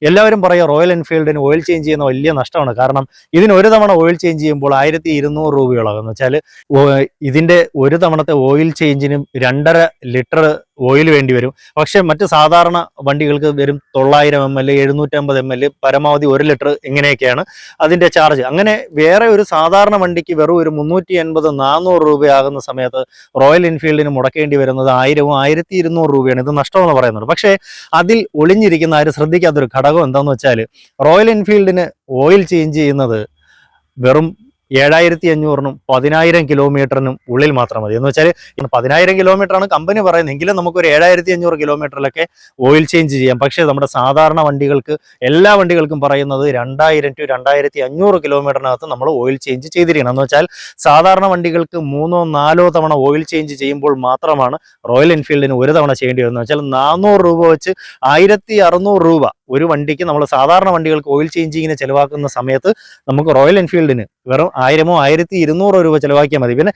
എല്ലാവരും പറയുക royal എൻഫീൽഡിന് oil change ചെയ്യുന്ന വലിയ നഷ്ടമാണ്. കാരണം ഇതിന് ഒരു തവണ ഓയിൽ ചേഞ്ച് ചെയ്യുമ്പോൾ 1200 രൂപയോളം എന്ന് വെച്ചാൽ ഇതിൻ്റെ ഒരു തവണത്തെ ഓയിൽ ചേഞ്ചിനും 2.5 ലിറ്റർ ഓയിൽ വേണ്ടി വരും. പക്ഷെ മറ്റ് സാധാരണ വണ്ടികൾക്ക് വരും 900 ml, 750 ml, പരമാവധി 1 ലിറ്റർ ഇങ്ങനെയൊക്കെയാണ് അതിൻ്റെ ചാർജ്. അങ്ങനെ വേറെ ഒരു സാധാരണ വണ്ടിക്ക് വെറും ഒരു 380-400 രൂപയാകുന്ന സമയത്ത് റോയൽ എൻഫീൽഡിന് മുടക്കേണ്ടി വരുന്നത് 1000-1200 രൂപയാണ്. ഇത് നഷ്ടമെന്ന് പറയുന്നത്. പക്ഷേ അതിൽ ഒളിഞ്ഞിരിക്കുന്ന ആരും ശ്രദ്ധിക്കാത്തൊരു ഘടകം എന്താണെന്ന് വെച്ചാൽ റോയൽ എൻഫീൽഡിന് ഓയിൽ ചേഞ്ച് ചെയ്യുന്നത് വെറും 7500-നും 10,000 കിലോമീറ്ററിനും ഉള്ളിൽ മാത്രം മതി. എന്ന് വെച്ചാൽ 10,000 കിലോമീറ്ററാണ് കമ്പനി പറയുന്നത്, എങ്കിലും നമുക്കൊരു 7500 കിലോമീറ്ററിലൊക്കെ ഓയിൽ ചേഞ്ച് ചെയ്യാം. പക്ഷേ നമ്മുടെ സാധാരണ വണ്ടികൾക്ക്, എല്ലാ വണ്ടികൾക്കും പറയുന്നത് 2000-2500 കിലോമീറ്ററിനകത്ത് നമ്മൾ ഓയിൽ ചേഞ്ച് ചെയ്തിരിക്കണം. എന്ന് വെച്ചാൽ സാധാരണ വണ്ടികൾക്ക് 3-4 തവണ ഓയിൽ ചേഞ്ച് ചെയ്യുമ്പോൾ മാത്രമാണ് റോയൽ എൻഫീൽഡിന് ഒരു തവണ ചെയ്യേണ്ടി വരുന്നത്. വെച്ചാൽ 400 രൂപ വെച്ച് 1600 രൂപ ഒരു വണ്ടിക്ക് നമ്മൾ സാധാരണ വണ്ടികൾക്ക് ഓയിൽ ചേഞ്ചിങ്ങിന് ചിലവാക്കുന്ന സമയത്ത് നമുക്ക് റോയൽ എൻഫീൽഡിന് വെറും 1000-1200 രൂപ ചിലവാക്കിയാൽ മതി. പിന്നെ